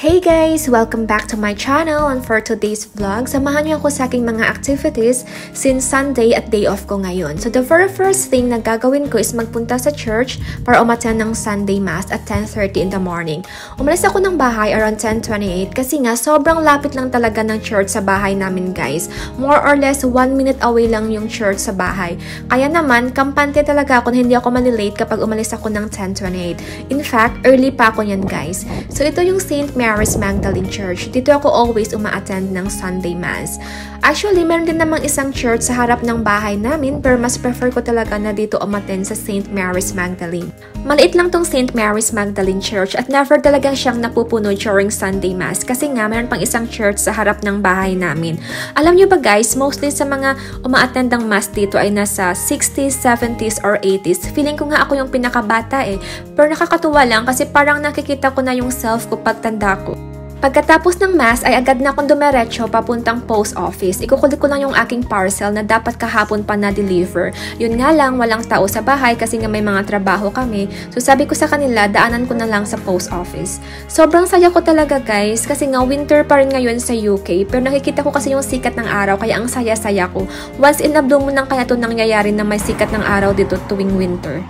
Hey guys! Welcome back to my channel, and for today's vlog, samahan niyo ako sa aking mga activities since Sunday at day off ko ngayon. So the very first thing na gagawin ko is magpunta sa church para umattend ng Sunday Mass at 10:30 in the morning. Umalis ako ng bahay around 10:28 kasi nga sobrang lapit lang talaga ng church sa bahay namin guys. More or less 1 minute away lang yung church sa bahay. Kaya naman, kampante talaga ako na hindi ako malilate kapag umalis ako ng 10:28. In fact, early pa ako yan guys. So ito yung St. Mary's Magdalene Church. Dito ako always uma-attend ng Sunday Mass. Actually, meron din namang isang church sa harap ng bahay namin, pero mas prefer ko talaga na dito umattend sa St. Mary's Magdalene. Maliit lang tong St. Mary's Magdalene Church at never talagang siyang napupuno during Sunday Mass kasi nga meron pang isang church sa harap ng bahay namin. Alam nyo ba guys, mostly sa mga uma-attend ng Mass dito ay nasa 60s, 70s, or 80s. Feeling ko nga ako yung pinakabata eh. Pero nakakatuwa lang kasi parang nakikita ko na yung self ko pagtanda ko. Pagkatapos ng Mass ay agad na akong dumiretso papuntang post office. Ikukulit ko lang yung aking parcel na dapat kahapon pa na-deliver. Yun nga lang, walang tao sa bahay kasi nga may mga trabaho kami. So sabi ko sa kanila, daanan ko na lang sa post office. Sobrang saya ko talaga guys kasi nga winter pa rin ngayon sa UK. Pero nakikita ko kasi yung sikat ng araw kaya ang saya-saya ko. Once in a blue moon lang kaya ito nangyayari na may sikat ng araw dito tuwing winter.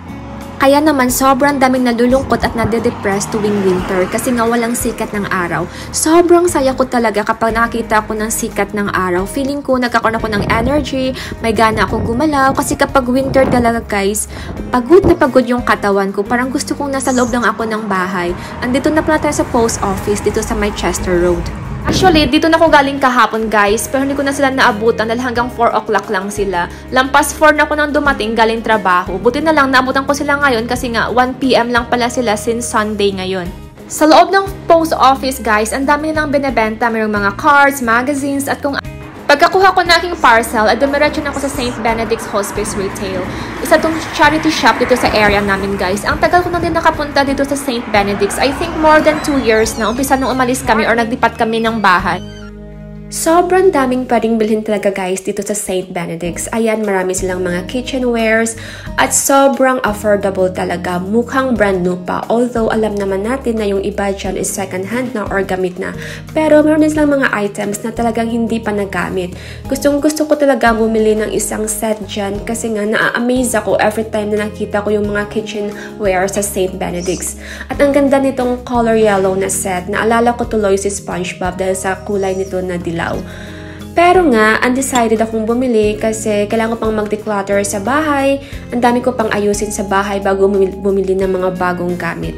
Kaya naman sobrang daming nalulungkot at nade-depress tuwing winter kasi nga walang sikat ng araw. Sobrang saya ko talaga kapag nakakita ko ng sikat ng araw. Feeling ko nagkakaroon ako ng energy, may gana akong gumalaw kasi kapag winter talaga guys, pagod na pagod yung katawan ko. Parang gusto kong nasa loob lang ako ng bahay. Andito na pala tayo sa post office dito sa Manchester Road. Actually, dito na ako galing kahapon guys, pero hindi ko na sila naabutan dahil hanggang 4 o'clock lang sila. Lampas 4 na ako nang dumating galing trabaho. Buti na lang naabutan ko sila ngayon kasi nga 1 PM lang pala sila since Sunday ngayon. Sa loob ng post office guys, ang dami nilang binebenta. Mayroong mga cards, magazines, at kung pagkakuha ko na aking parcel, ay dumiretso na ako sa St. Benedict's Hospice Retail. Isa tong charity shop dito sa area namin guys. Ang tagal ko na din nakapunta dito sa St. Benedict's. I think more than 2 years na. Umpisa nung umalis kami or naglipat kami ng bahay. Sobrang daming pwedeng bilhin talaga guys dito sa St. Benedict's. Ayan, marami silang mga kitchenwares at sobrang affordable talaga. Mukhang brand new pa. Although alam naman natin na yung iba dyan is second hand na or gamit na. Pero meron din silang mga items na talagang hindi pa nagamit. Gustong gusto ko talaga bumili ng isang set dyan kasi nga na-amaze ako every time na nakita ko yung mga kitchenware sa St. Benedict's. At ang ganda nitong color yellow na set. Naalala ko tuloy si SpongeBob dahil sa kulay nito na dilaw. Pero nga, undecided akong bumili kasi kailangan ko pang mag-declutter sa bahay. Ang dami ko pang ayusin sa bahay bago bumili ng mga bagong gamit.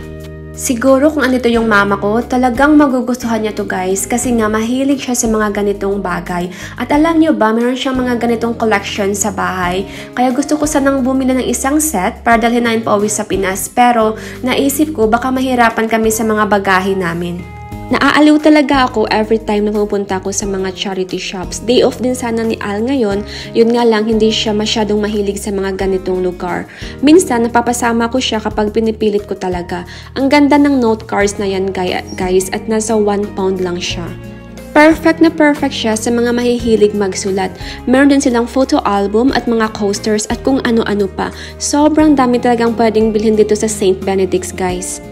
Siguro kung andito yung mama ko, talagang magugustuhan niya to guys kasi nga mahilig siya sa mga ganitong bagay. At alam niyo ba, meron siyang mga ganitong collection sa bahay. Kaya gusto ko sanang bumili ng isang set para dalhin namin pauwi sa Pinas. Pero naisip ko baka mahirapan kami sa mga bagahe namin. Naaaliw talaga ako every time na pupunta ako sa mga charity shops. Day off din sana ni Al ngayon, yun nga lang hindi siya masyadong mahilig sa mga ganitong lugar. Minsan napapasama ko siya kapag pinipilit ko talaga. Ang ganda ng note cards na yan guys at nasa 1 pound lang siya. Perfect na perfect siya sa mga mahihilig magsulat. Meron din silang photo album at mga coasters at kung ano-ano pa. Sobrang dami talagang pwedeng bilhin dito sa St. Benedict's guys.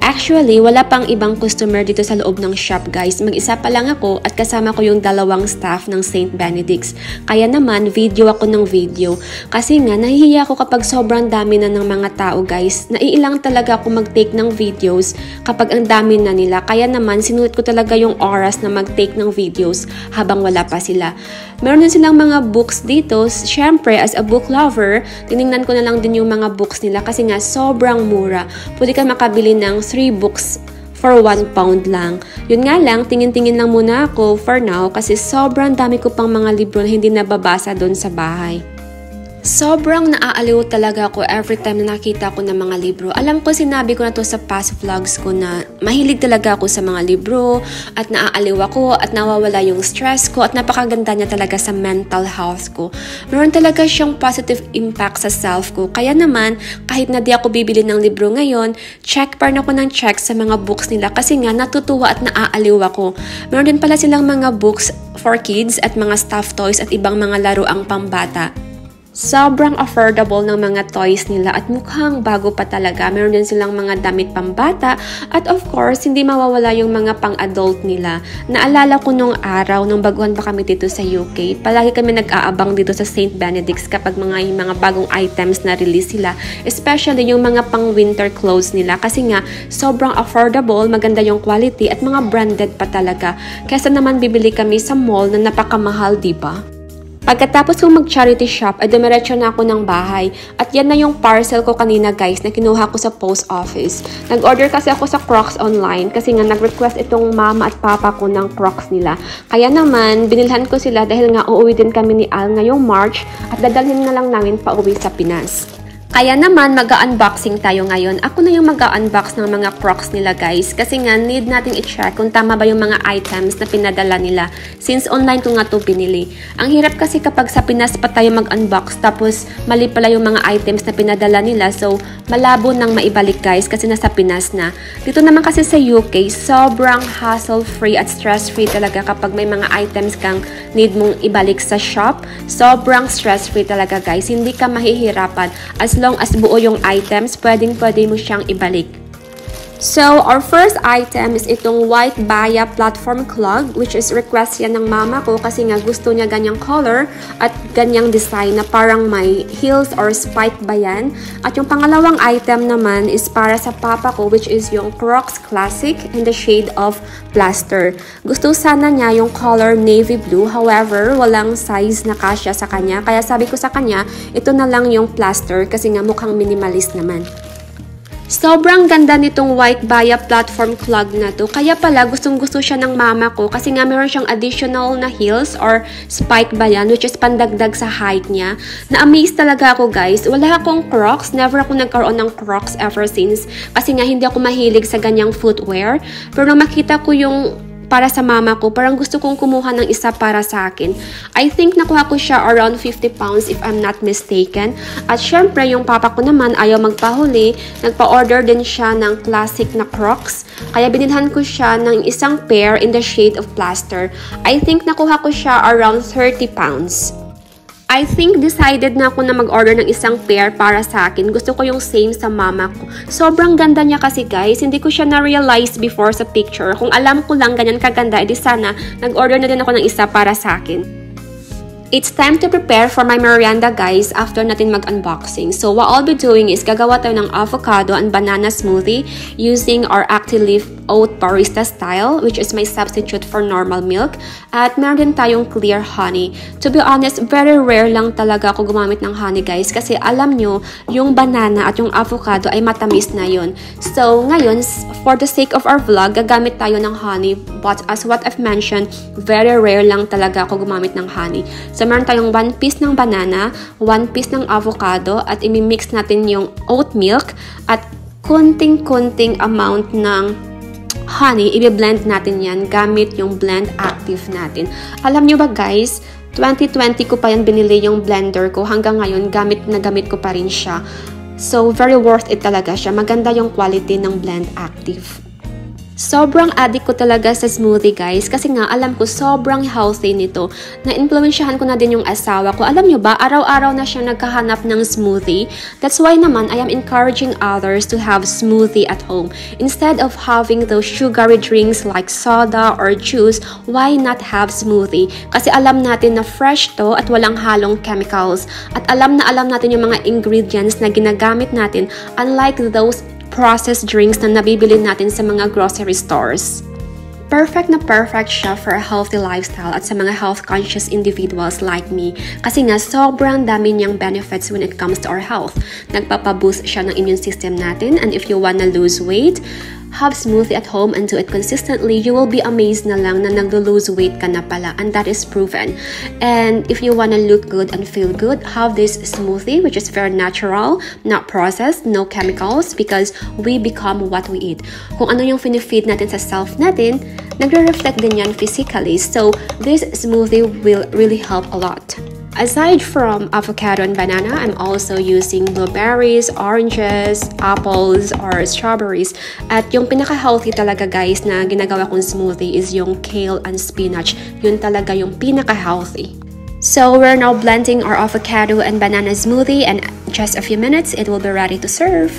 Actually, wala pang ibang customer dito sa loob ng shop guys. Mag-isa pa lang ako at kasama ko yung 2 staff ng St. Benedict's. Kaya naman, video ako ng video. Kasi nga, nahihiya ako kapag sobrang dami na ng mga tao guys. Naiilang talaga ako mag-take ng videos kapag ang dami na nila. Kaya naman, sinulit ko talaga yung oras na mag-take ng videos habang wala pa sila. Meron din silang mga books dito. Siyempre, as a book lover, tinignan ko na lang din yung mga books nila kasi nga sobrang mura. Pwede ka makabili ng 3 books for 1 pound lang. Yun nga lang, tingin-tingin lang muna ako for now kasi sobrang dami ko pang mga libro na hindi nababasa doon sa bahay. Sobrang naaaliw talaga ako every time na nakita ko ng mga libro. Alam ko sinabi ko na to sa past vlogs ko na mahilig talaga ako sa mga libro at naaaliw ako at nawawala yung stress ko at napakaganda niya talaga sa mental health ko. Meron talaga siyang positive impact sa self ko. Kaya naman, kahit na di ako bibili ng libro ngayon, check pa rin ako ng check sa mga books nila kasi nga natutuwa at naaaliw ako. Meron din pala silang mga books for kids at mga stuffed toys at ibang mga laruang pambata. Sobrang affordable ng mga toys nila at mukhang bago pa talaga. Meron din silang mga damit pambata at of course, hindi mawawala yung mga pang-adult nila. Naalala ko nung araw, nung baguhan pa kami dito sa UK, palagi kami nag-aabang dito sa St. Benedict's kapag mga bagong items na release sila. Especially yung mga pang-winter clothes nila kasi nga, sobrang affordable, maganda yung quality at mga branded pa talaga. Kaysa naman bibili kami sa mall na napakamahal, diba? Pagkatapos kong mag-charity shop, ay dumiretso na ako ng bahay. At yan na yung parcel ko kanina guys na kinuha ko sa post office. Nag-order kasi ako sa Crocs online kasi nga nag-request itong mama at papa ko ng Crocs nila. Kaya naman, binilhan ko sila dahil nga uuwi din kami ni Al ngayong March at dadalhin na lang namin pa uwi sa Pinas. Kaya naman, mag-unboxing tayo ngayon. Ako na yung mag-unbox ng mga Crocs nila guys. Kasi nga, need nating i-check kung tama ba yung mga items na pinadala nila. Since online ko nga ito binili. Ang hirap kasi kapag sa Pinas pa tayo mag-unbox. Tapos, mali pala yung mga items na pinadala nila. So, malabo nang maibalik guys kasi nasa Pinas na. Dito naman kasi sa UK, sobrang hassle-free at stress-free talaga kapag may mga items kang need mong ibalik sa shop. Sobrang stress-free talaga guys. Hindi ka mahihirapan. As long as buo yung items, pwede mo siyang ibalik. So, our first item is itong white Baya platform clog, which is request yan ng mama ko kasi nga gusto niya ganyang color at ganyang design na parang may heels or spike ba yan. At yung pangalawang item naman is para sa papa ko, which is yung Crocs Classic in the shade of plaster. Gusto sana niya yung color navy blue, however, walang size na kasya sa kanya. Kaya sabi ko sa kanya, ito na lang yung plaster kasi nga mukhang minimalist naman. Sobrang ganda nitong white Baya platform clog na to. Kaya pala gustong-gusto siya ng mama ko kasi nga meron siyang additional na heels or spike ba yan, which is pandagdag sa height niya. Na-amaze talaga ako guys. Wala akong Crocs. Never ako nagkaroon ng Crocs ever since. Kasi nga hindi ako mahilig sa ganyang footwear. Pero nung makita ko yung para sa mama ko, parang gusto kong kumuha ng isa para sa akin. I think nakuha ko siya around 50 pounds if I'm not mistaken. At syempre, yung papa ko naman ayaw magpahuli. Nagpa-order din siya ng classic na Crocs. Kaya binilhan ko siya ng isang pair in the shade of plaster. I think nakuha ko siya around 30 pounds. I think decided na ako na mag-order ng isang pair para sa akin. Gusto ko yung same sa mama ko. Sobrang ganda niya kasi guys. Hindi ko siya na-realize before sa picture. Kung alam ko lang ganyan kaganda, edi sana nag-order na din ako ng isa para sa akin. It's time to prepare for my merienda guys after natin mag-unboxing. So what I'll be doing is gagawa tayo ng avocado and banana smoothie using our Actileaf Oat Barista Style, which is my substitute for normal milk. At meron din tayong clear honey. To be honest, very rare lang talaga ako gumamit ng honey guys kasi alam nyo, yung banana at yung avocado ay matamis na yun. So ngayon, for the sake of our vlog, gagamit tayo ng honey. But as what I've mentioned, very rare lang talaga ako gumamit ng honey. So meron tayong 1 piece ng banana, 1 piece ng avocado at imimix natin yung oat milk at kunting-kunting amount ng honey, i-blend natin yan gamit yung blend active natin. Alam nyo ba guys, 2020 ko pa yan binili yung blender ko. Hanggang ngayon, gamit ko pa rin siya. So, very worth it talaga siya. Maganda yung quality ng blend active. Sobrang addict ko talaga sa smoothie guys kasi nga alam ko sobrang healthy nito. Na-influensyahan ko na din yung asawa ko. Alam nyo ba, araw-araw na siya nagkahanap ng smoothie. That's why naman I am encouraging others to have smoothie at home. Instead of having those sugary drinks like soda or juice, why not have smoothie? Kasi alam natin na fresh to at walang halong chemicals. At alam natin yung mga ingredients na ginagamit natin unlike those processed drinks na nabibili natin sa mga grocery stores. Perfect na perfect siya for a healthy lifestyle at sa mga health-conscious individuals like me. Kasi nga, sobrang dami niyang benefits when it comes to our health. Nagpapaboost siya ng immune system natin, and if you wanna lose weight, have smoothie at home and do it consistently, you will be amazed na lang na nag-lose weight ka na pala, and that is proven. And if you wanna look good and feel good, have this smoothie which is very natural, not processed, no chemicals, because we become what we eat. Kung ano yung finifeed natin sa self natin, nagre-reflect din yan physically. So this smoothie will really help a lot. Aside from avocado and banana, I'm also using blueberries, oranges, apples, or strawberries. At yung pinaka-healthy talaga guys na ginagawa kong smoothie is yung kale and spinach. Yun talaga yung pinaka-healthy. So we're now blending our avocado and banana smoothie, and just a few minutes it will be ready to serve.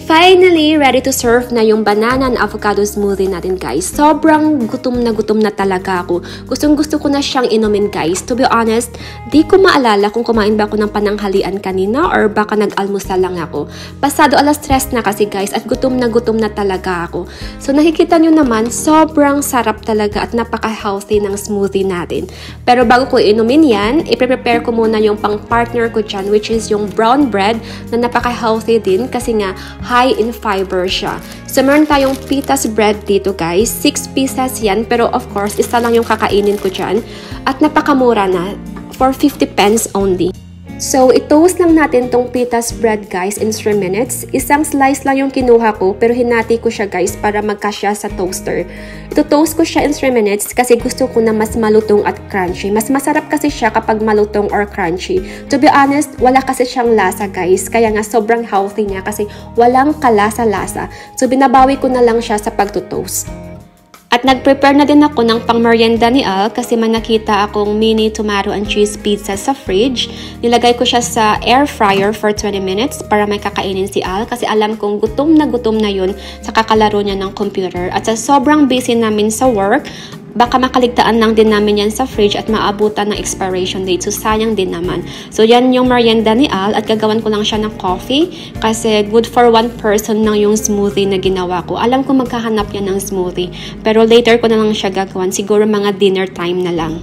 Finally, ready to serve na yung banana and avocado smoothie natin, guys. Sobrang gutom na talaga ako. Gustong-gusto ko na siyang inumin, guys. To be honest, di ko maalala kung kumain ba ako ng pananghalian kanina or baka nag-almusal lang ako. Pasado 3:00 na kasi, guys, at gutom na talaga ako. So nakikita nyo naman, sobrang sarap talaga at napaka-healthy ng smoothie natin. Pero bago ko inumin yan, i-prepare ko muna yung pang-partner ko dyan, which is yung brown bread na napaka-healthy din kasi nga high in fiber siya. So, meron tayong pitas bread dito, guys. 6 pieces yan. Pero, of course, isa lang yung kakainin ko dyan. At napakamura na. For 50 pence only. So, i-toast lang natin tong pitas bread, guys, in 3 minutes. Isang slice lang yung kinuha ko, pero hinati ko siya, guys, para magkasya sa toaster. Ito-toast ko siya in 3 minutes kasi gusto ko na mas malutong at crunchy. Mas masarap kasi siya kapag malutong or crunchy. To be honest, wala kasi siyang lasa, guys. Kaya nga sobrang healthy niya kasi walang kalasa-lasa. So, binabawi ko na lang siya sa pagto-toast. At nag-prepare na din ako ng pang-merienda ni Al kasi may nakita akong mini tomato and cheese pizza sa fridge. Nilagay ko siya sa air fryer for 20 minutes para may kakainin si Al kasi alam kong gutom na yun sa kakalaro niya ng computer. At sa sobrang busy namin sa work, baka makaligtaan lang din namin yan sa fridge at maabutan ng expiration date. So, sayang din naman. So, yan yung merienda ni Al at gagawan ko lang siya ng coffee kasi good for 1 person lang yung smoothie na ginawa ko. Alam ko magkahanap yan ng smoothie. Pero later ko na lang siya gagawan. Siguro mga dinner time na lang.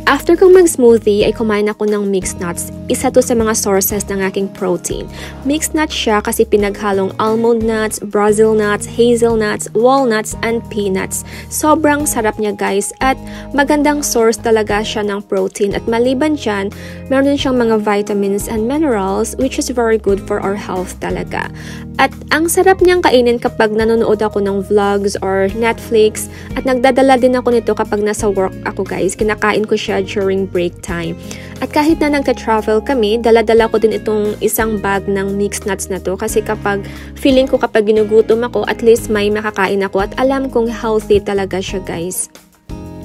After kong mag-smoothie, ay kumain ako ng mixed nuts. Isa to sa mga sources ng aking protein. Mixed nuts siya kasi pinaghalong almond nuts, Brazil nuts, hazelnuts, walnuts, and peanuts. Sobrang sarap niya, guys, at magandang source talaga siya ng protein. At maliban dyan, meron din siyang mga vitamins and minerals which is very good for our health talaga. At ang sarap niyang kainin kapag nanonood ako ng vlogs or Netflix. At nagdadala din ako nito kapag nasa work ako, guys. Kinakain ko siya during break time. At kahit na nagka-travel kami, dala-dala ko din itong isang bag ng mixed nuts na to kasi kapag feeling ko kapag ginugutom ako, at least may makakain ako at alam kong healthy talaga siya, guys.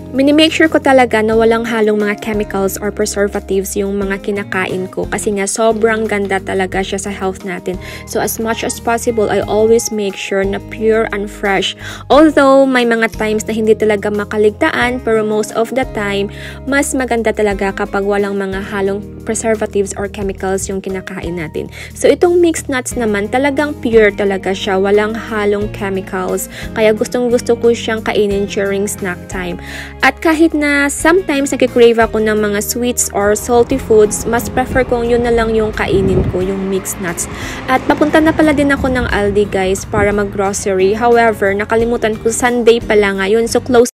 Minimake sure ko talaga na walang halong mga chemicals or preservatives yung mga kinakain ko kasi nga sobrang ganda talaga siya sa health natin. So as much as possible, I always make sure na pure and fresh. Although may mga times na hindi talaga makaligtaan, pero most of the time, mas maganda talaga kapag walang mga halong preservatives or chemicals yung kinakain natin. So itong mixed nuts naman, talagang pure talaga siya. Walang halong chemicals. Kaya gustong-gusto ko siyang kainin during snack time. At kahit na sometimes nag-crave ako ng mga sweets or salty foods, mas prefer kong yun na lang yung kainin ko, yung mixed nuts. At papunta na pala din ako ng Aldi, guys, para mag-grocery. However, nakalimutan ko Sunday pala ngayon. So close